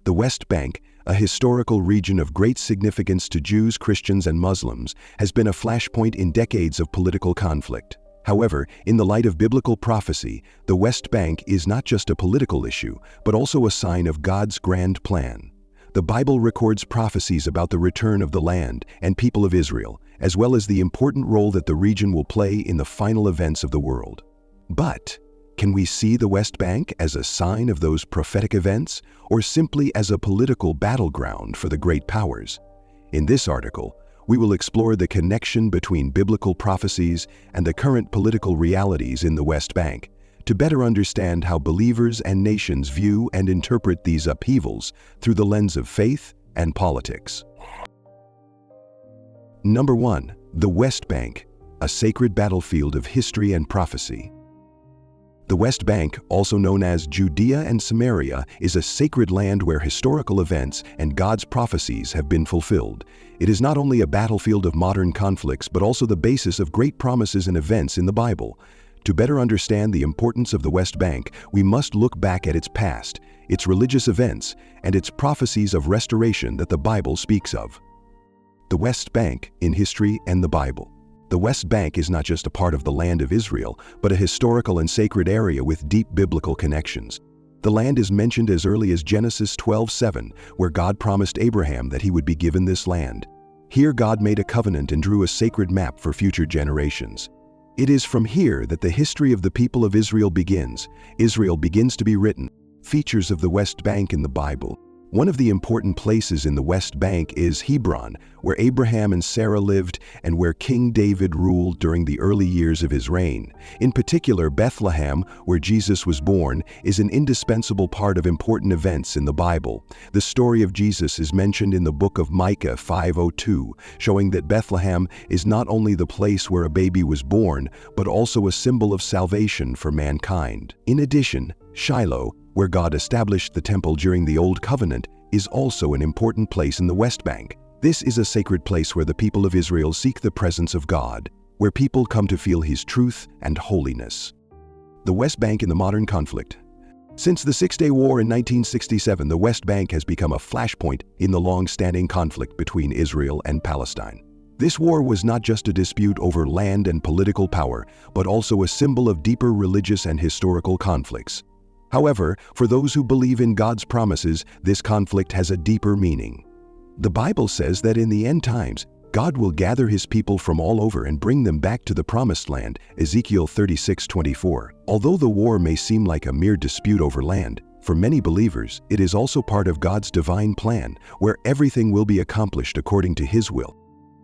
The West Bank, a historical region of great significance to Jews, Christians, and Muslims, has been a flashpoint in decades of political conflict. However, in the light of biblical prophecy, the West Bank is not just a political issue, but also a sign of God's grand plan. The Bible records prophecies about the return of the land and people of Israel, as well as the important role that the region will play in the final events of the world. But can we see the West Bank as a sign of those prophetic events, or simply as a political battleground for the great powers? In this article, we will explore the connection between biblical prophecies and the current political realities in the West Bank, to better understand how believers and nations view and interpret these upheavals through the lens of faith and politics. Number 1. The West Bank, a sacred battlefield of history and prophecy. The West Bank, also known as Judea and Samaria, is a sacred land where historical events and God's prophecies have been fulfilled. It is not only a battlefield of modern conflicts, but also the basis of great promises and events in the Bible. To better understand the importance of the West Bank, we must look back at its past, its religious events, and its prophecies of restoration that the Bible speaks of. The West Bank in history and the Bible. The West Bank is not just a part of the land of Israel, but a historical and sacred area with deep biblical connections. The land is mentioned as early as Genesis 12:7, where God promised Abraham that he would be given this land. Here God made a covenant and drew a sacred map for future generations. It is from here that the history of the people of Israel begins. Israel begins to be written. Features of the West Bank in the Bible. One of the important places in the West Bank is Hebron, where Abraham and Sarah lived and where King David ruled during the early years of his reign. In particular, Bethlehem, where Jesus was born, is an indispensable part of important events in the Bible. The story of Jesus is mentioned in the book of Micah 5:2, showing that Bethlehem is not only the place where a baby was born, but also a symbol of salvation for mankind. In addition, Shiloh, where God established the temple during the Old Covenant, is also an important place in the West Bank. This is a sacred place where the people of Israel seek the presence of God, where people come to feel His truth and holiness. The West Bank in the modern conflict. Since the Six-Day War in 1967, the West Bank has become a flashpoint in the long-standing conflict between Israel and Palestine. This war was not just a dispute over land and political power, but also a symbol of deeper religious and historical conflicts. However, for those who believe in God's promises, this conflict has a deeper meaning. The Bible says that in the end times, God will gather His people from all over and bring them back to the promised land, Ezekiel 36:24. Although the war may seem like a mere dispute over land, for many believers, it is also part of God's divine plan, where everything will be accomplished according to His will.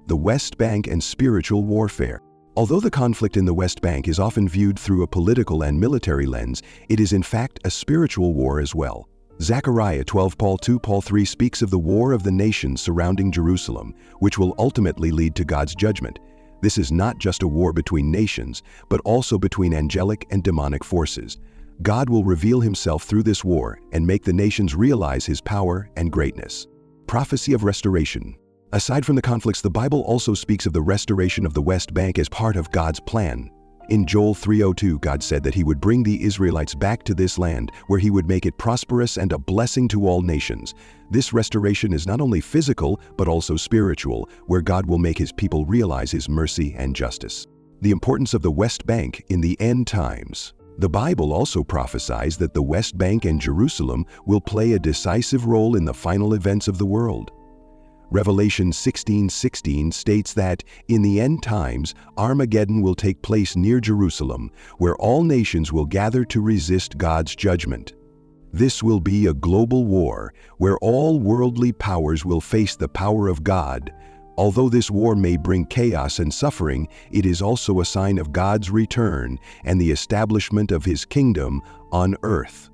The West Bank and spiritual warfare. Although the conflict in the West Bank is often viewed through a political and military lens, it is in fact a spiritual war as well. Zechariah 12:2-3 speaks of the war of the nations surrounding Jerusalem, which will ultimately lead to God's judgment. This is not just a war between nations, but also between angelic and demonic forces. God will reveal Himself through this war and make the nations realize His power and greatness. Prophecy of restoration. Aside from the conflicts, the Bible also speaks of the restoration of the West Bank as part of God's plan. In Joel 3:2, God said that He would bring the Israelites back to this land, where He would make it prosperous and a blessing to all nations. This restoration is not only physical, but also spiritual, where God will make His people realize His mercy and justice. The importance of the West Bank in the end times. The Bible also prophesies that the West Bank and Jerusalem will play a decisive role in the final events of the world. Revelation 16:16 states that, in the end times, Armageddon will take place near Jerusalem, where all nations will gather to resist God's judgment. This will be a global war, where all worldly powers will face the power of God. Although this war may bring chaos and suffering, it is also a sign of God's return and the establishment of His kingdom on earth.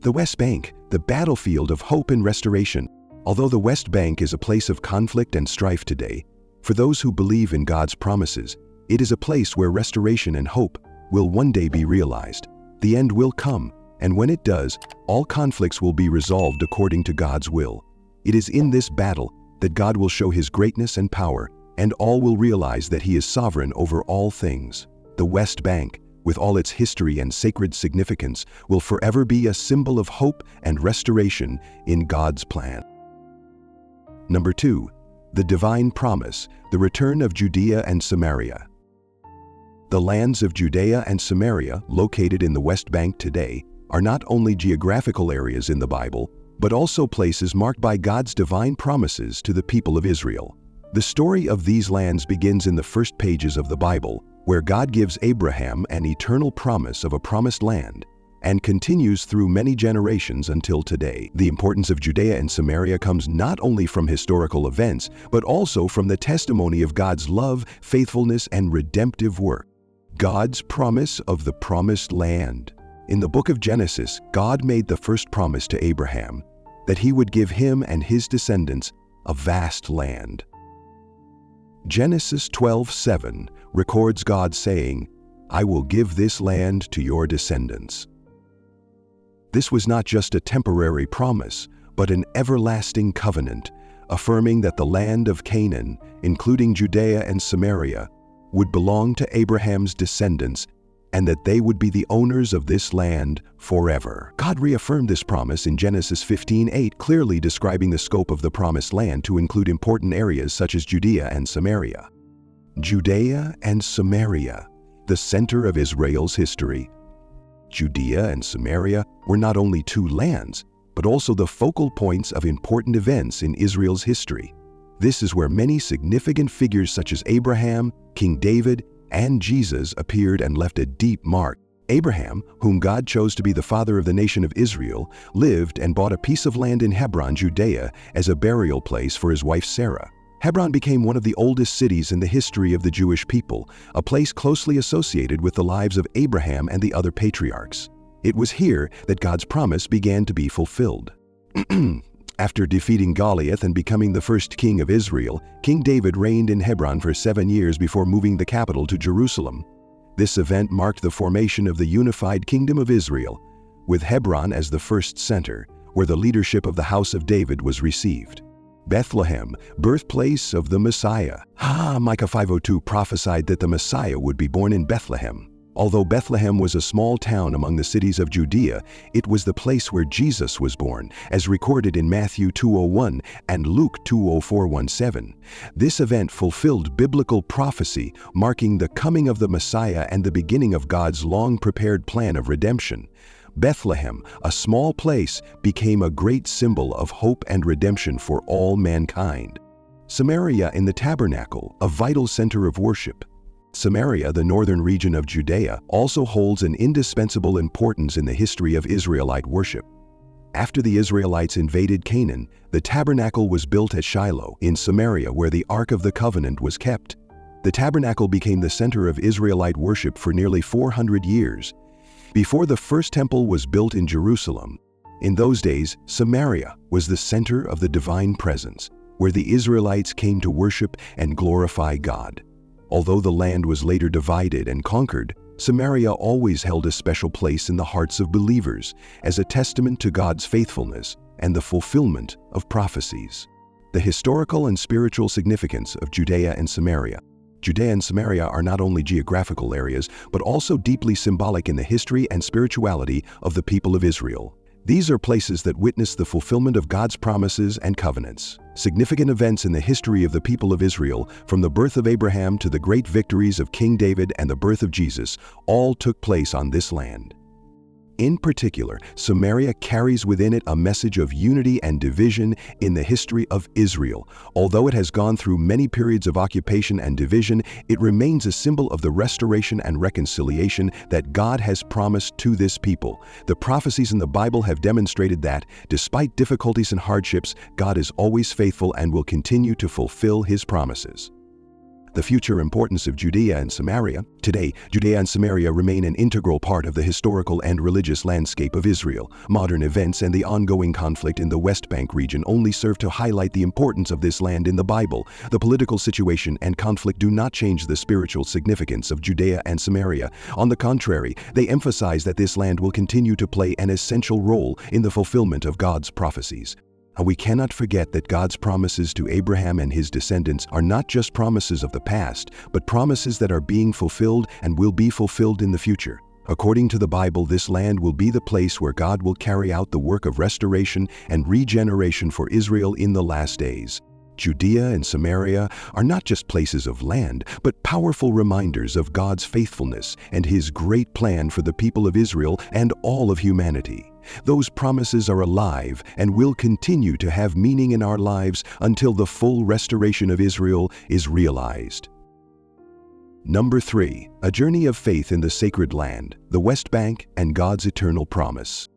The West Bank, the battlefield of hope and restoration. Although the West Bank is a place of conflict and strife today, for those who believe in God's promises, it is a place where restoration and hope will one day be realized. The end will come, and when it does, all conflicts will be resolved according to God's will. It is in this battle that God will show His greatness and power, and all will realize that He is sovereign over all things. The West Bank, with all its history and sacred significance, will forever be a symbol of hope and restoration in God's plan. Number 2. The divine promise, the return of Judea and Samaria. The lands of Judea and Samaria, located in the West Bank today, are not only geographical areas in the Bible, but also places marked by God's divine promises to the people of Israel. The story of these lands begins in the first pages of the Bible, where God gives Abraham an eternal promise of a promised land, and continues through many generations until today. The importance of Judea and Samaria comes not only from historical events, but also from the testimony of God's love, faithfulness, and redemptive work. God's promise of the promised land. In the book of Genesis, God made the first promise to Abraham that he would give him and his descendants a vast land. Genesis 12:7 records God saying, "I will give this land to your descendants." This was not just a temporary promise, but an everlasting covenant, affirming that the land of Canaan, including Judea and Samaria, would belong to Abraham's descendants and that they would be the owners of this land forever. God reaffirmed this promise in Genesis 15:8, clearly describing the scope of the promised land to include important areas such as Judea and Samaria. Judea and Samaria, the center of Israel's history. Judea and Samaria were not only two lands, but also the focal points of important events in Israel's history. This is where many significant figures such as Abraham, King David, and Jesus appeared and left a deep mark. Abraham, whom God chose to be the father of the nation of Israel, lived and bought a piece of land in Hebron, Judea, as a burial place for his wife Sarah. Hebron became one of the oldest cities in the history of the Jewish people, a place closely associated with the lives of Abraham and the other patriarchs. It was here that God's promise began to be fulfilled. After defeating Goliath and becoming the first king of Israel, King David reigned in Hebron for 7 years before moving the capital to Jerusalem. This event marked the formation of the unified kingdom of Israel, with Hebron as the first center, where the leadership of the house of David was received. Bethlehem, birthplace of the Messiah. Micah 5:2 prophesied that the Messiah would be born in Bethlehem. Although Bethlehem was a small town among the cities of Judea, it was the place where Jesus was born, as recorded in Matthew 2:01 and Luke 2:4-17. This event fulfilled biblical prophecy, marking the coming of the Messiah and the beginning of God's long-prepared plan of redemption. Bethlehem, a small place, became a great symbol of hope and redemption for all mankind. Samaria in the tabernacle, a vital center of worship. Samaria, the northern region of Judea, also holds an indispensable importance in the history of Israelite worship. After the Israelites invaded Canaan, the tabernacle was built at Shiloh in Samaria, where the Ark of the Covenant was kept. The tabernacle became the center of Israelite worship for nearly 400 years. Before the first temple was built in Jerusalem, in those days, Samaria was the center of the divine presence, where the Israelites came to worship and glorify God. Although the land was later divided and conquered, Samaria always held a special place in the hearts of believers as a testament to God's faithfulness and the fulfillment of prophecies. The historical and spiritual significance of Judea and Samaria. Judea and Samaria are not only geographical areas, but also deeply symbolic in the history and spirituality of the people of Israel. These are places that witness the fulfillment of God's promises and covenants. Significant events in the history of the people of Israel, from the birth of Abraham to the great victories of King David and the birth of Jesus, all took place on this land. In particular, Samaria carries within it a message of unity and division in the history of Israel. Although it has gone through many periods of occupation and division, it remains a symbol of the restoration and reconciliation that God has promised to this people. The prophecies in the Bible have demonstrated that, despite difficulties and hardships, God is always faithful and will continue to fulfill His promises. The future importance of Judea and Samaria. Today, Judea and Samaria remain an integral part of the historical and religious landscape of Israel. Modern events and the ongoing conflict in the West Bank region only serve to highlight the importance of this land in the Bible. The political situation and conflict do not change the spiritual significance of Judea and Samaria. On the contrary, they emphasize that this land will continue to play an essential role in the fulfillment of God's prophecies. And we cannot forget that God's promises to Abraham and his descendants are not just promises of the past, but promises that are being fulfilled and will be fulfilled in the future. According to the Bible, this land will be the place where God will carry out the work of restoration and regeneration for Israel in the last days. Judea and Samaria are not just places of land, but powerful reminders of God's faithfulness and His great plan for the people of Israel and all of humanity. Those promises are alive and will continue to have meaning in our lives until the full restoration of Israel is realized. Number 3, a journey of faith in the sacred land, the West Bank and God's eternal promise.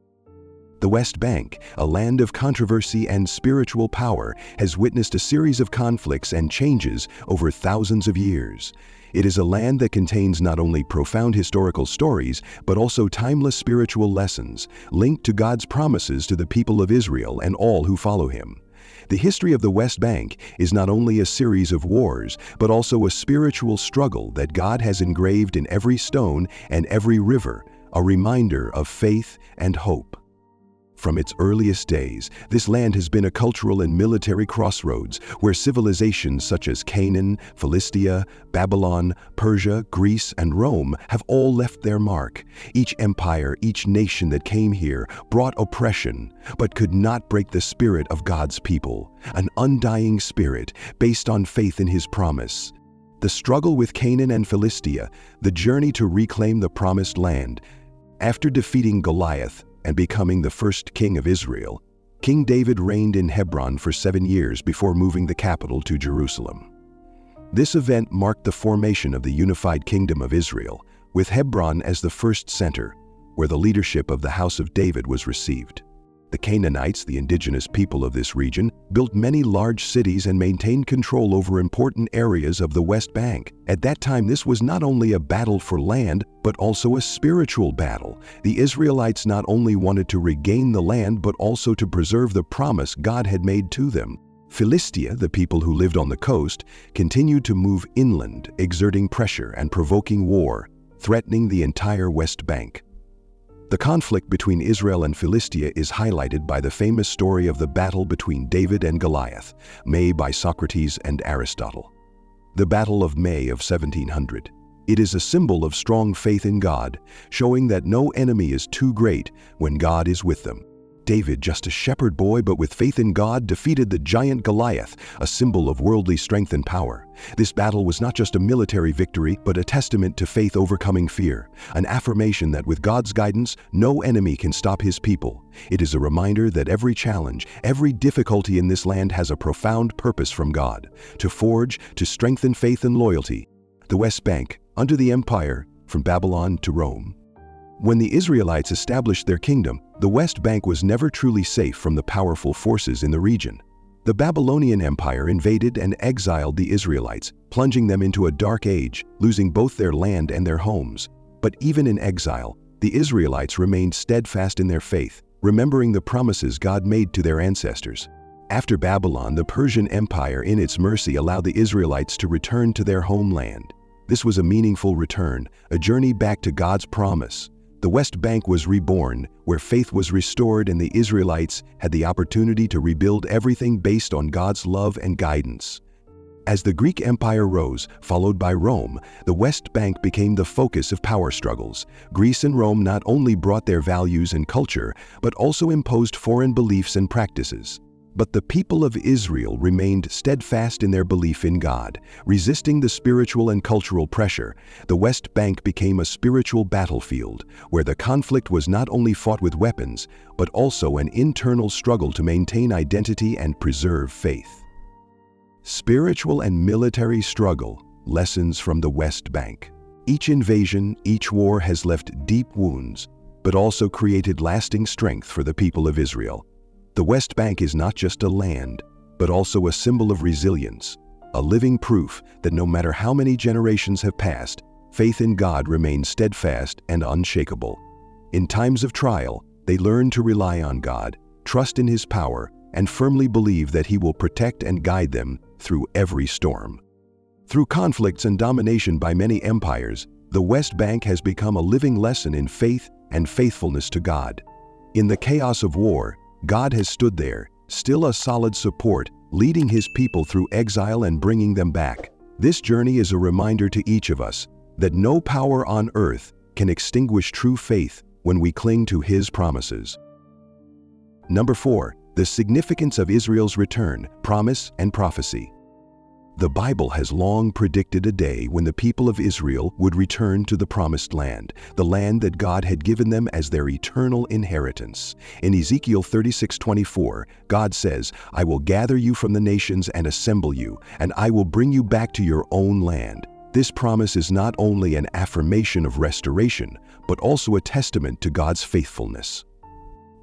The West Bank, a land of controversy and spiritual power, has witnessed a series of conflicts and changes over thousands of years. It is a land that contains not only profound historical stories, but also timeless spiritual lessons linked to God's promises to the people of Israel and all who follow Him. The history of the West Bank is not only a series of wars, but also a spiritual struggle that God has engraved in every stone and every river, a reminder of faith and hope. From its earliest days, this land has been a cultural and military crossroads where civilizations such as Canaan, Philistia, Babylon, Persia, Greece, and Rome have all left their mark. Each empire, each nation that came here brought oppression, but could not break the spirit of God's people, an undying spirit based on faith in His promise. The struggle with Canaan and Philistia, the journey to reclaim the promised land. After defeating Goliath and becoming the first king of Israel, King David reigned in Hebron for 7 years before moving the capital to Jerusalem. This event marked the formation of the unified kingdom of Israel, with Hebron as the first center, where the leadership of the house of David was received. The Canaanites, the indigenous people of this region, built many large cities and maintained control over important areas of the West Bank. At that time, this was not only a battle for land, but also a spiritual battle. The Israelites not only wanted to regain the land, but also to preserve the promise God had made to them. Philistia, the people who lived on the coast, continued to move inland, exerting pressure and provoking war, threatening the entire West Bank. The conflict between Israel and Philistia is highlighted by the famous story of the battle between David and Goliath, made by Socrates and Aristotle. The Battle of May of 1700. It is a symbol of strong faith in God, showing that no enemy is too great when God is with them. David, just a shepherd boy but with faith in God, defeated the giant Goliath, a symbol of worldly strength and power. This battle was not just a military victory, but a testament to faith overcoming fear, an affirmation that with God's guidance, no enemy can stop His people. It is a reminder that every challenge, every difficulty in this land has a profound purpose from God, to forge, to strengthen faith and loyalty. The West Bank, under the empire, from Babylon to Rome. When the Israelites established their kingdom, the West Bank was never truly safe from the powerful forces in the region. The Babylonian Empire invaded and exiled the Israelites, plunging them into a dark age, losing both their land and their homes. But even in exile, the Israelites remained steadfast in their faith, remembering the promises God made to their ancestors. After Babylon, the Persian Empire in its mercy allowed the Israelites to return to their homeland. This was a meaningful return, a journey back to God's promise. The West Bank was reborn, where faith was restored and the Israelites had the opportunity to rebuild everything based on God's love and guidance. As the Greek Empire rose, followed by Rome, the West Bank became the focus of power struggles. Greece and Rome not only brought their values and culture, but also imposed foreign beliefs and practices. But the people of Israel remained steadfast in their belief in God. Resisting the spiritual and cultural pressure, the West Bank became a spiritual battlefield, where the conflict was not only fought with weapons, but also an internal struggle to maintain identity and preserve faith. Spiritual and military struggle, lessons from the West Bank. Each invasion, each war has left deep wounds, but also created lasting strength for the people of Israel. The West Bank is not just a land, but also a symbol of resilience, a living proof that no matter how many generations have passed, faith in God remains steadfast and unshakable. In times of trial, they learn to rely on God, trust in His power, and firmly believe that He will protect and guide them through every storm. Through conflicts and domination by many empires, the West Bank has become a living lesson in faith and faithfulness to God. In the chaos of war, God has stood there, still a solid support, leading his people through exile and bringing them back. This journey is a reminder to each of us that no power on earth can extinguish true faith when we cling to his promises. Number 4. The significance of Israel's return, promise and prophecy. The Bible has long predicted a day when the people of Israel would return to the promised land, the land that God had given them as their eternal inheritance. In Ezekiel 36:24, God says, "I will gather you from the nations and assemble you, and I will bring you back to your own land." This promise is not only an affirmation of restoration, but also a testament to God's faithfulness.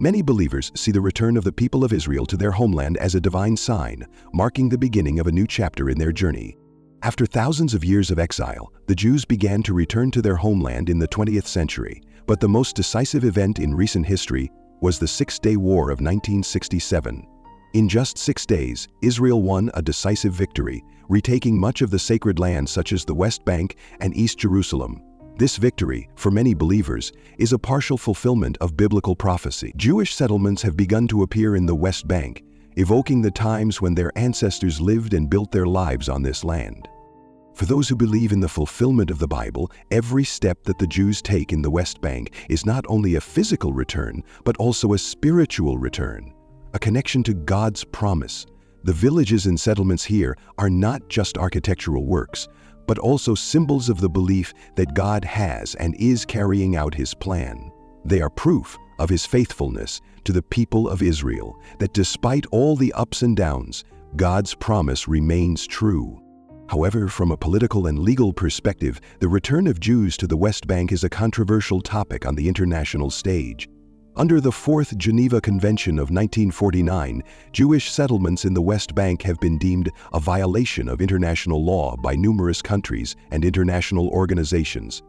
Many believers see the return of the people of Israel to their homeland as a divine sign, marking the beginning of a new chapter in their journey. After thousands of years of exile, the Jews began to return to their homeland in the 20th century, but the most decisive event in recent history was the Six-Day War of 1967. In just 6 days, Israel won a decisive victory, retaking much of the sacred land such as the West Bank and East Jerusalem. This victory, for many believers, is a partial fulfillment of biblical prophecy. Jewish settlements have begun to appear in the West Bank, evoking the times when their ancestors lived and built their lives on this land. For those who believe in the fulfillment of the Bible, every step that the Jews take in the West Bank is not only a physical return, but also a spiritual return, a connection to God's promise. The villages and settlements here are not just architectural works, but also symbols of the belief that God has and is carrying out his plan. They are proof of his faithfulness to the people of Israel, that despite all the ups and downs, God's promise remains true. However, from a political and legal perspective, the return of Jews to the West Bank is a controversial topic on the international stage. Under the Fourth Geneva Convention of 1949, Jewish settlements in the West Bank have been deemed a violation of international law by numerous countries and international organizations.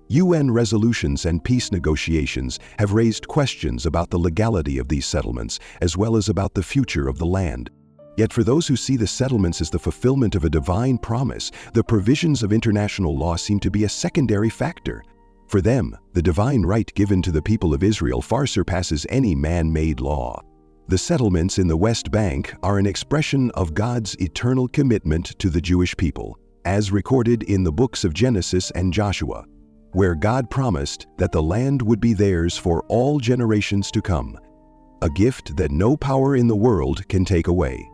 UN resolutions and peace negotiations have raised questions about the legality of these settlements, as well as about the future of the land. Yet for those who see the settlements as the fulfillment of a divine promise, the provisions of international law seem to be a secondary factor. For them, the divine right given to the people of Israel far surpasses any man-made law. The settlements in the West Bank are an expression of God's eternal commitment to the Jewish people, as recorded in the books of Genesis and Joshua, where God promised that the land would be theirs for all generations to come, a gift that no power in the world can take away.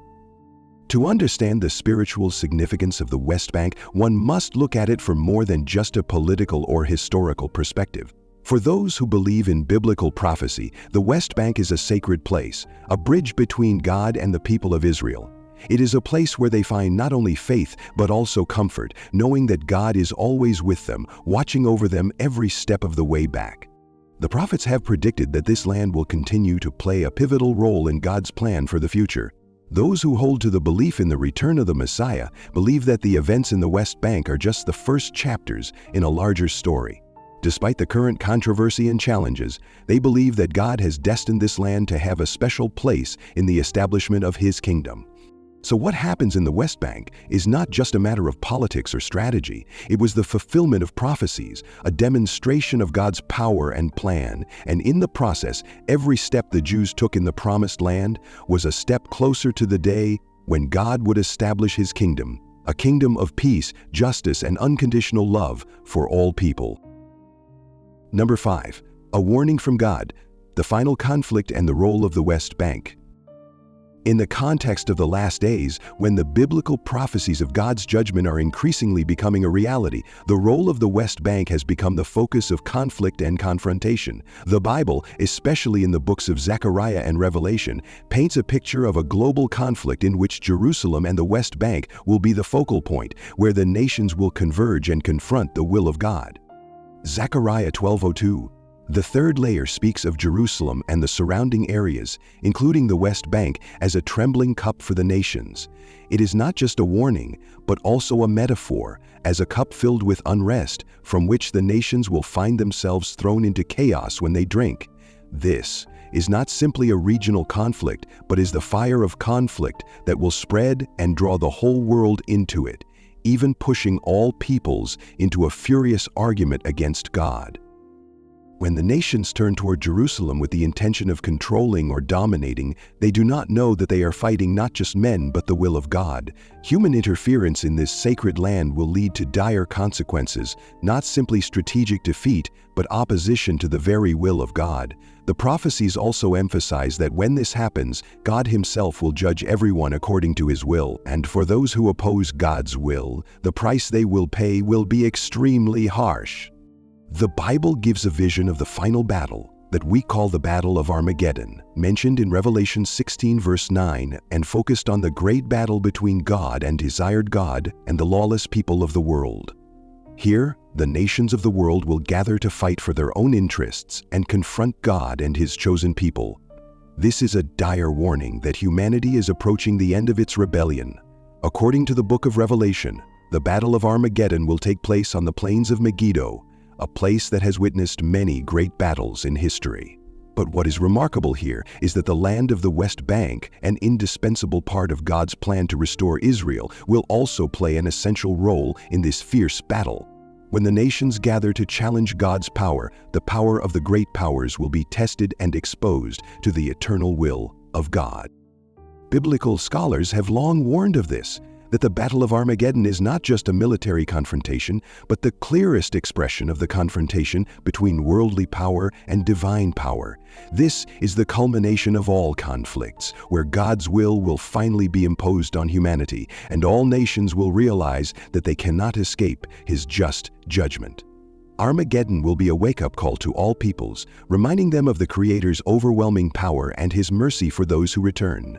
To understand the spiritual significance of the West Bank, one must look at it from more than just a political or historical perspective. For those who believe in biblical prophecy, the West Bank is a sacred place, a bridge between God and the people of Israel. It is a place where they find not only faith, but also comfort, knowing that God is always with them, watching over them every step of the way back. The prophets have predicted that this land will continue to play a pivotal role in God's plan for the future. Those who hold to the belief in the return of the Messiah believe that the events in the West Bank are just the first chapters in a larger story. Despite the current controversy and challenges, they believe that God has destined this land to have a special place in the establishment of his kingdom. So what happens in the West Bank is not just a matter of politics or strategy. It was the fulfillment of prophecies, a demonstration of God's power and plan, and in the process, every step the Jews took in the promised land was a step closer to the day when God would establish his kingdom, a kingdom of peace, justice, and unconditional love for all people. Number 5. A warning from God, the final conflict and the role of the West Bank. In the context of the last days, when the biblical prophecies of God's judgment are increasingly becoming a reality, the role of the West Bank has become the focus of conflict and confrontation. The Bible, especially in the books of Zechariah and Revelation, paints a picture of a global conflict in which Jerusalem and the West Bank will be the focal point, where the nations will converge and confront the will of God. Zechariah 12:02. The third layer speaks of Jerusalem and the surrounding areas, including the West Bank, as a trembling cup for the nations. It is not just a warning, but also a metaphor, as a cup filled with unrest, from which the nations will find themselves thrown into chaos when they drink. This is not simply a regional conflict, but is the fire of conflict that will spread and draw the whole world into it, even pushing all peoples into a furious argument against God. When the nations turn toward Jerusalem with the intention of controlling or dominating, they do not know that they are fighting not just men but the will of God. Human interference in this sacred land will lead to dire consequences, not simply strategic defeat, but opposition to the very will of God. The prophecies also emphasize that when this happens, God Himself will judge everyone according to His will, and for those who oppose God's will, the price they will pay will be extremely harsh. The Bible gives a vision of the final battle that we call the Battle of Armageddon, mentioned in Revelation 16 verse 9 and focused on the great battle between God and desired God and the lawless people of the world. Here, the nations of the world will gather to fight for their own interests and confront God and His chosen people. This is a dire warning that humanity is approaching the end of its rebellion. According to the book of Revelation, the Battle of Armageddon will take place on the plains of Megiddo, a place that has witnessed many great battles in history. But what is remarkable here is that the land of the West Bank, an indispensable part of God's plan to restore Israel, will also play an essential role in this fierce battle. When the nations gather to challenge God's power, the power of the great powers will be tested and exposed to the eternal will of God. Biblical scholars have long warned of this, that the Battle of Armageddon is not just a military confrontation, but the clearest expression of the confrontation between worldly power and divine power. This is the culmination of all conflicts, where God's will finally be imposed on humanity, and all nations will realize that they cannot escape His just judgment. Armageddon will be a wake-up call to all peoples, reminding them of the Creator's overwhelming power and His mercy for those who return.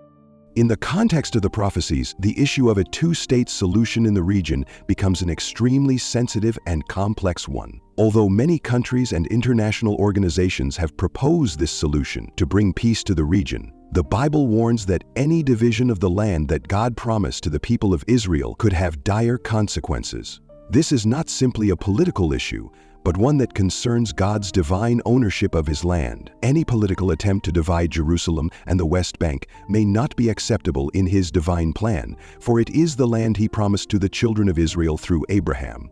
In the context of the prophecies, the issue of a two-state solution in the region becomes an extremely sensitive and complex one. Although many countries and international organizations have proposed this solution to bring peace to the region, the Bible warns that any division of the land that God promised to the people of Israel could have dire consequences. This is not simply a political issue, but one that concerns God's divine ownership of His land. Any political attempt to divide Jerusalem and the West Bank may not be acceptable in His divine plan, for it is the land He promised to the children of Israel through Abraham.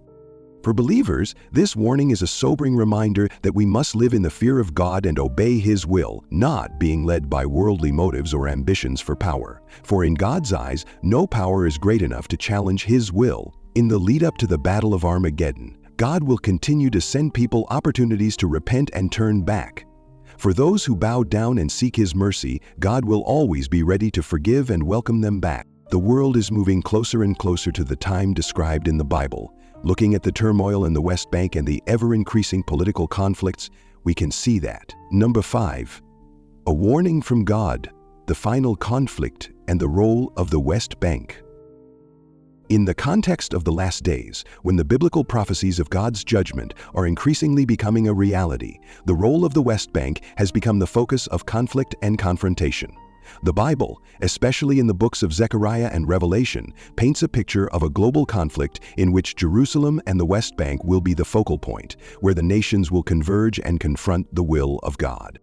For believers, this warning is a sobering reminder that we must live in the fear of God and obey His will, not being led by worldly motives or ambitions for power. For in God's eyes, no power is great enough to challenge His will. In the lead-up to the Battle of Armageddon, God will continue to send people opportunities to repent and turn back. For those who bow down and seek His mercy, God will always be ready to forgive and welcome them back. The world is moving closer and closer to the time described in the Bible. Looking at the turmoil in the West Bank and the ever-increasing political conflicts, we can see that. Number 5. A warning from God, the final conflict and the role of the West Bank. In the context of the last days, when the biblical prophecies of God's judgment are increasingly becoming a reality, the role of the West Bank has become the focus of conflict and confrontation. The Bible, especially in the books of Zechariah and Revelation, paints a picture of a global conflict in which Jerusalem and the West Bank will be the focal point, where the nations will converge and confront the will of God.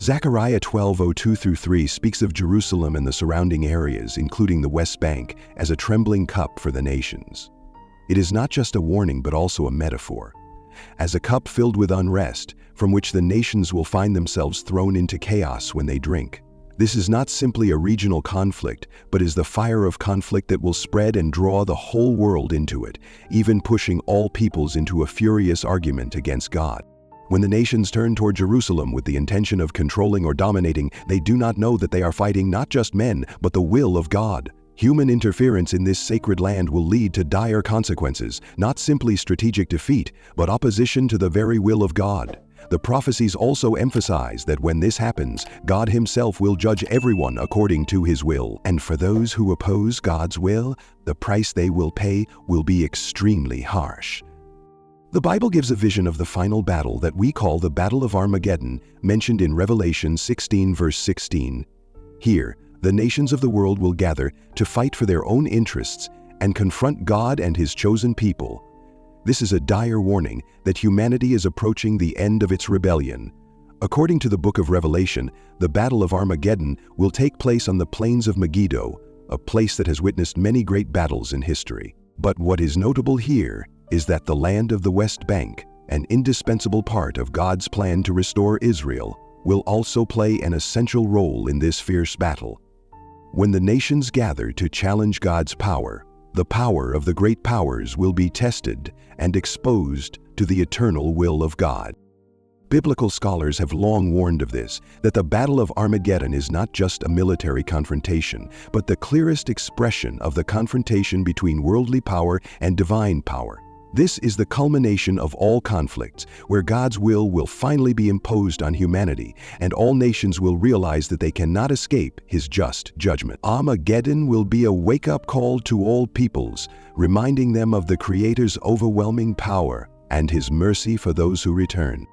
Zechariah 12:2-3 speaks of Jerusalem and the surrounding areas, including the West Bank, as a trembling cup for the nations. It is not just a warning but also a metaphor. As a cup filled with unrest, from which the nations will find themselves thrown into chaos when they drink. This is not simply a regional conflict, but is the fire of conflict that will spread and draw the whole world into it, even pushing all peoples into a furious argument against God. When the nations turn toward Jerusalem with the intention of controlling or dominating, they do not know that they are fighting not just men, but the will of God. Human interference in this sacred land will lead to dire consequences, not simply strategic defeat, but opposition to the very will of God. The prophecies also emphasize that when this happens, God Himself will judge everyone according to His will. And for those who oppose God's will, the price they will pay will be extremely harsh. The Bible gives a vision of the final battle that we call the Battle of Armageddon, mentioned in Revelation 16 verse 16. Here, the nations of the world will gather to fight for their own interests and confront God and His chosen people. This is a dire warning that humanity is approaching the end of its rebellion. According to the book of Revelation, the Battle of Armageddon will take place on the plains of Megiddo, a place that has witnessed many great battles in history. But what is notable here is that the land of the West Bank, an indispensable part of God's plan to restore Israel, will also play an essential role in this fierce battle. When the nations gather to challenge God's power, the power of the great powers will be tested and exposed to the eternal will of God. Biblical scholars have long warned of this, that the Battle of Armageddon is not just a military confrontation, but the clearest expression of the confrontation between worldly power and divine power. This is the culmination of all conflicts, where God's will finally be imposed on humanity, and all nations will realize that they cannot escape His just judgment. Armageddon will be a wake-up call to all peoples, reminding them of the Creator's overwhelming power and His mercy for those who return.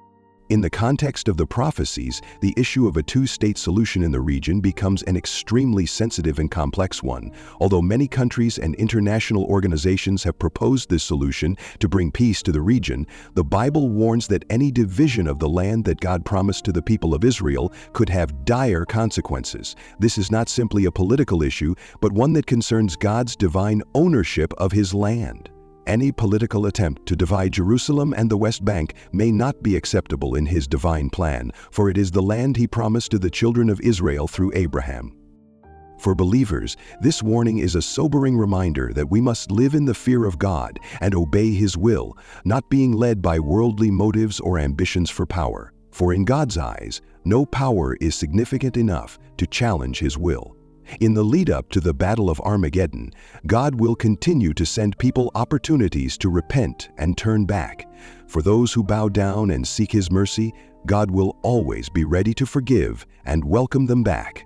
In the context of the prophecies, the issue of a two-state solution in the region becomes an extremely sensitive and complex one. Although many countries and international organizations have proposed this solution to bring peace to the region, the Bible warns that any division of the land that God promised to the people of Israel could have dire consequences. This is not simply a political issue, but one that concerns God's divine ownership of His land. Any political attempt to divide Jerusalem and the West Bank may not be acceptable in His divine plan, for it is the land He promised to the children of Israel through Abraham. For believers, this warning is a sobering reminder that we must live in the fear of God and obey His will, not being led by worldly motives or ambitions for power. For in God's eyes, no power is significant enough to challenge His will. In the lead-up to the Battle of Armageddon, God will continue to send people opportunities to repent and turn back. For those who bow down and seek His mercy, God will always be ready to forgive and welcome them back.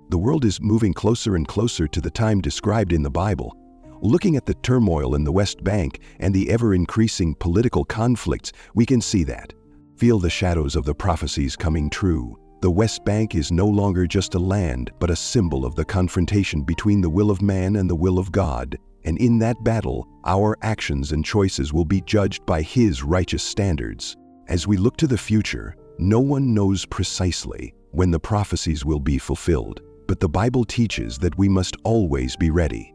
The world is moving closer and closer to the time described in the Bible. Looking at the turmoil in the West Bank and the ever-increasing political conflicts, we can see that. Feel the shadows of the prophecies coming true. The West Bank is no longer just a land, but a symbol of the confrontation between the will of man and the will of God. And in that battle, our actions and choices will be judged by His righteous standards. As we look to the future, no one knows precisely when the prophecies will be fulfilled, but the Bible teaches that we must always be ready.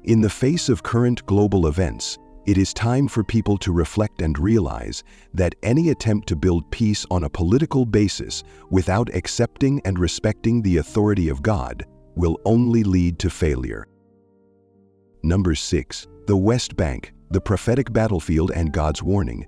In the face of current global events, it is time for people to reflect and realize that any attempt to build peace on a political basis without accepting and respecting the authority of God will only lead to failure. Number 6. The West Bank, the prophetic battlefield and God's warning.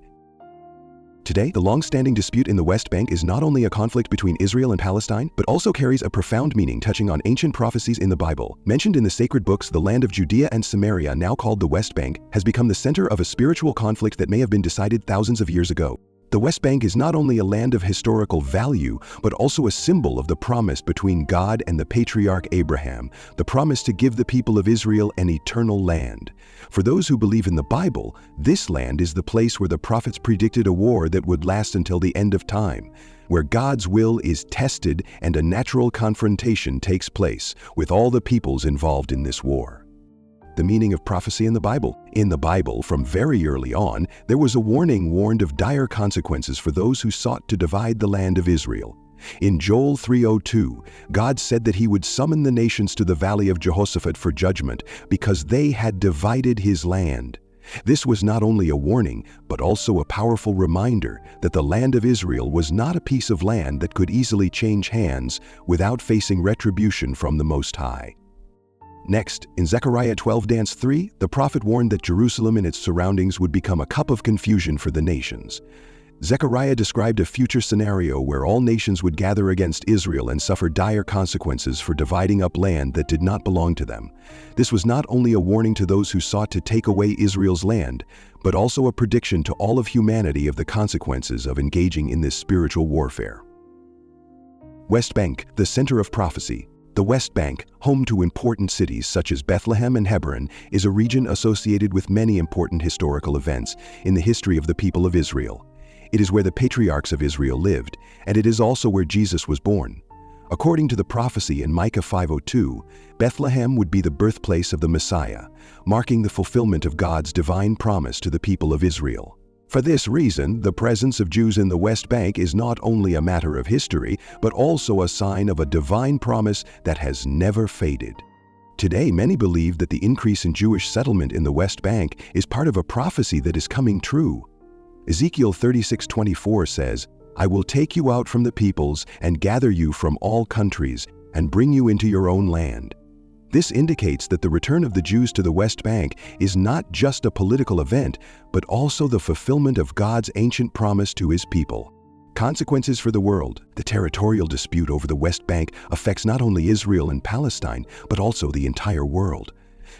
Today, the long-standing dispute in the West Bank is not only a conflict between Israel and Palestine, but also carries a profound meaning touching on ancient prophecies in the Bible. Mentioned in the sacred books, the land of Judea and Samaria, now called the West Bank, has become the center of a spiritual conflict that may have been decided thousands of years ago. The West Bank is not only a land of historical value, but also a symbol of the promise between God and the patriarch Abraham, the promise to give the people of Israel an eternal land. For those who believe in the Bible, this land is the place where the prophets predicted a war that would last until the end of time, where God's will is tested and a natural confrontation takes place with all the peoples involved in this war. The meaning of prophecy in the Bible. In the Bible, from very early on, there was a warning warned of dire consequences for those who sought to divide the land of Israel. In Joel 3:2, God said that He would summon the nations to the valley of Jehoshaphat for judgment because they had divided His land. This was not only a warning, but also a powerful reminder that the land of Israel was not a piece of land that could easily change hands without facing retribution from the Most High. Next, in Zechariah 12:3, the prophet warned that Jerusalem and its surroundings would become a cup of confusion for the nations. Zechariah described a future scenario where all nations would gather against Israel and suffer dire consequences for dividing up land that did not belong to them. This was not only a warning to those who sought to take away Israel's land, but also a prediction to all of humanity of the consequences of engaging in this spiritual warfare. West Bank, the center of prophecy. The West Bank, home to important cities such as Bethlehem and Hebron, is a region associated with many important historical events in the history of the people of Israel. It is where the patriarchs of Israel lived, and it is also where Jesus was born. According to the prophecy in Micah 5:2, Bethlehem would be the birthplace of the Messiah, marking the fulfillment of God's divine promise to the people of Israel. For this reason, the presence of Jews in the West Bank is not only a matter of history, but also a sign of a divine promise that has never faded. Today, many believe that the increase in Jewish settlement in the West Bank is part of a prophecy that is coming true. Ezekiel 36:24 says, "I will take you out from the peoples and gather you from all countries and bring you into your own land." This indicates that the return of the Jews to the West Bank is not just a political event, but also the fulfillment of God's ancient promise to His people. Consequences for the world. The territorial dispute over the West Bank affects not only Israel and Palestine, but also the entire world.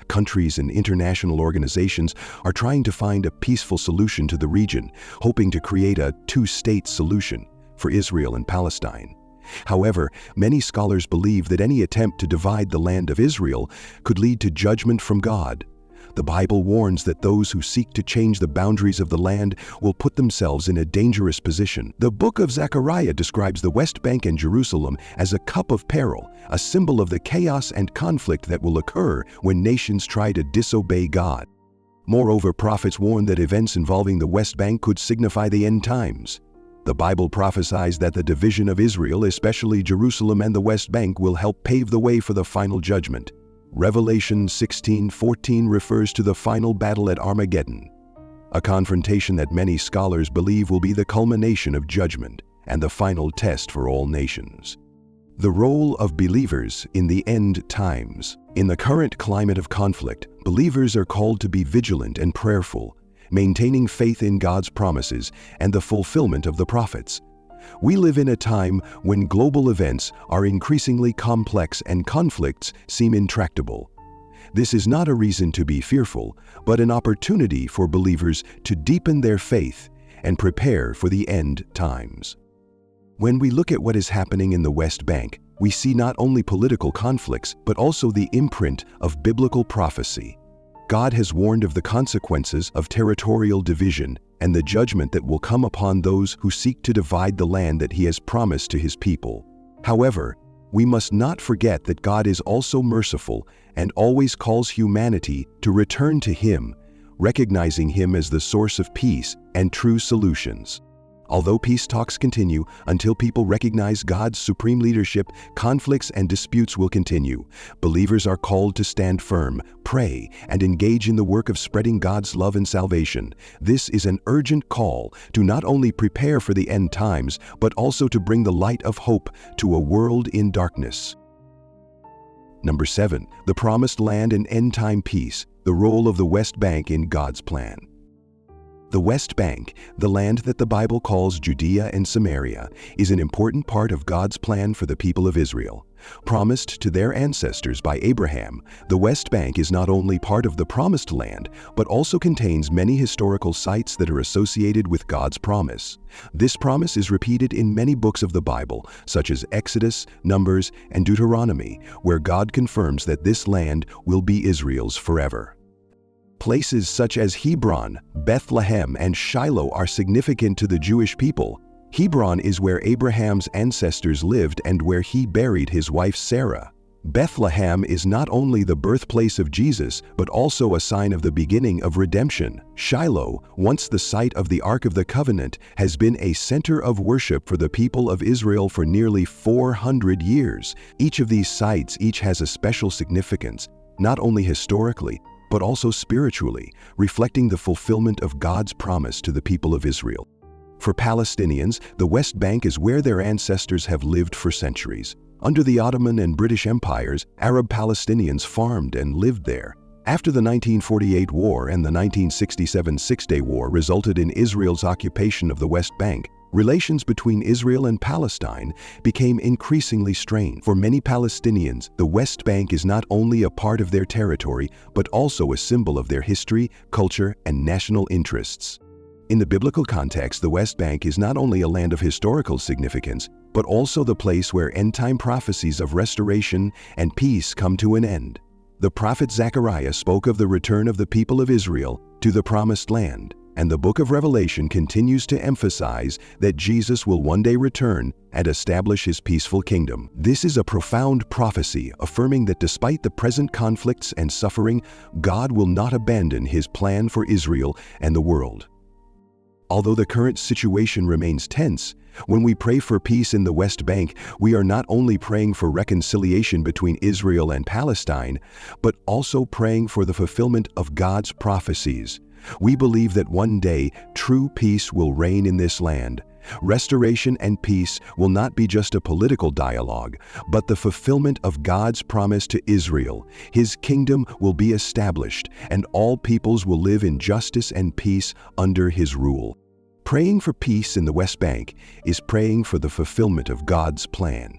Countries and international organizations are trying to find a peaceful solution to the region, hoping to create a two-state solution for Israel and Palestine. However, many scholars believe that any attempt to divide the land of Israel could lead to judgment from God. The Bible warns that those who seek to change the boundaries of the land will put themselves in a dangerous position. The book of Zechariah describes the West Bank and Jerusalem as a cup of peril, a symbol of the chaos and conflict that will occur when nations try to disobey God. Moreover, prophets warn that events involving the West Bank could signify the end times. The Bible prophesies that the division of Israel, especially Jerusalem and the West Bank, will help pave the way for the final judgment. Revelation 16:14 refers to the final battle at Armageddon, a confrontation that many scholars believe will be the culmination of judgment and the final test for all nations. The role of believers in the end times. In the current climate of conflict, believers are called to be vigilant and prayerful, maintaining faith in God's promises and the fulfillment of the prophets. We live in a time when global events are increasingly complex and conflicts seem intractable. This is not a reason to be fearful, but an opportunity for believers to deepen their faith and prepare for the end times. When we look at what is happening in the West Bank, we see not only political conflicts, but also the imprint of biblical prophecy. God has warned of the consequences of territorial division and the judgment that will come upon those who seek to divide the land that He has promised to His people. However, we must not forget that God is also merciful and always calls humanity to return to Him, recognizing Him as the source of peace and true solutions. Although peace talks continue, until people recognize God's supreme leadership, conflicts and disputes will continue. Believers are called to stand firm, pray, and engage in the work of spreading God's love and salvation. This is an urgent call to not only prepare for the end times, but also to bring the light of hope to a world in darkness. Number 7. The Promised Land and End-Time Peace, the role of the West Bank in God's plan. The West Bank, the land that the Bible calls Judea and Samaria, is an important part of God's plan for the people of Israel. Promised to their ancestors by Abraham, the West Bank is not only part of the Promised Land, but also contains many historical sites that are associated with God's promise. This promise is repeated in many books of the Bible, such as Exodus, Numbers, and Deuteronomy, where God confirms that this land will be Israel's forever. Places such as Hebron, Bethlehem, and Shiloh are significant to the Jewish people. Hebron is where Abraham's ancestors lived and where he buried his wife Sarah. Bethlehem is not only the birthplace of Jesus, but also a sign of the beginning of redemption. Shiloh, once the site of the Ark of the Covenant, has been a center of worship for the people of Israel for nearly 400 years. Each of these sites has a special significance, not only historically, but also spiritually, reflecting the fulfillment of God's promise to the people of Israel. For Palestinians, the West Bank is where their ancestors have lived for centuries. Under the Ottoman and British empires, Arab Palestinians farmed and lived there. After the 1948 war and the 1967 Six-Day War resulted in Israel's occupation of the West Bank, relations between Israel and Palestine became increasingly strained. For many Palestinians, the West Bank is not only a part of their territory, but also a symbol of their history, culture, and national interests. In the biblical context, the West Bank is not only a land of historical significance, but also the place where end-time prophecies of restoration and peace come to an end. The prophet Zechariah spoke of the return of the people of Israel to the Promised Land, and the book of Revelation continues to emphasize that Jesus will one day return and establish His peaceful kingdom. This is a profound prophecy affirming that despite the present conflicts and suffering, God will not abandon His plan for Israel and the world. Although the current situation remains tense, when we pray for peace in the West Bank, we are not only praying for reconciliation between Israel and Palestine, but also praying for the fulfillment of God's prophecies. We believe that one day true peace will reign in this land. Restoration and peace will not be just a political dialogue, but the fulfillment of God's promise to Israel. His kingdom will be established, and all peoples will live in justice and peace under His rule. Praying for peace in the West Bank is praying for the fulfillment of God's plan.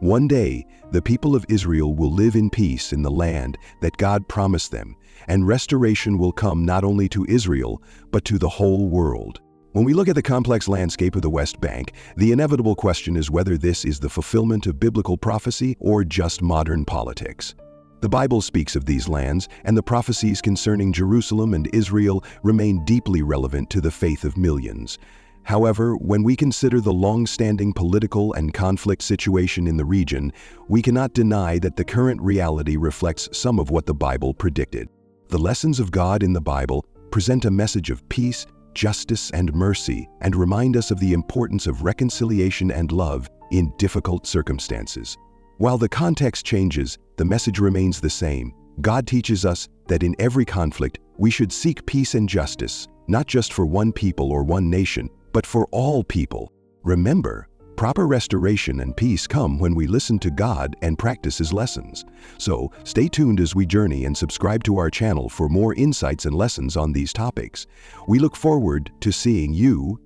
One day, the people of Israel will live in peace in the land that God promised them, and restoration will come not only to Israel, but to the whole world. When we look at the complex landscape of the West Bank, the inevitable question is whether this is the fulfillment of biblical prophecy or just modern politics. The Bible speaks of these lands, and the prophecies concerning Jerusalem and Israel remain deeply relevant to the faith of millions. However, when we consider the long-standing political and conflict situation in the region, we cannot deny that the current reality reflects some of what the Bible predicted. The lessons of God in the Bible present a message of peace, justice, and mercy, and remind us of the importance of reconciliation and love in difficult circumstances. While the context changes, the message remains the same. God teaches us that in every conflict, we should seek peace and justice, not just for one people or one nation, but for all people. Remember, proper restoration and peace come when we listen to God and practice His lessons. So, stay tuned as we journey and subscribe to our channel for more insights and lessons on these topics. We look forward to seeing you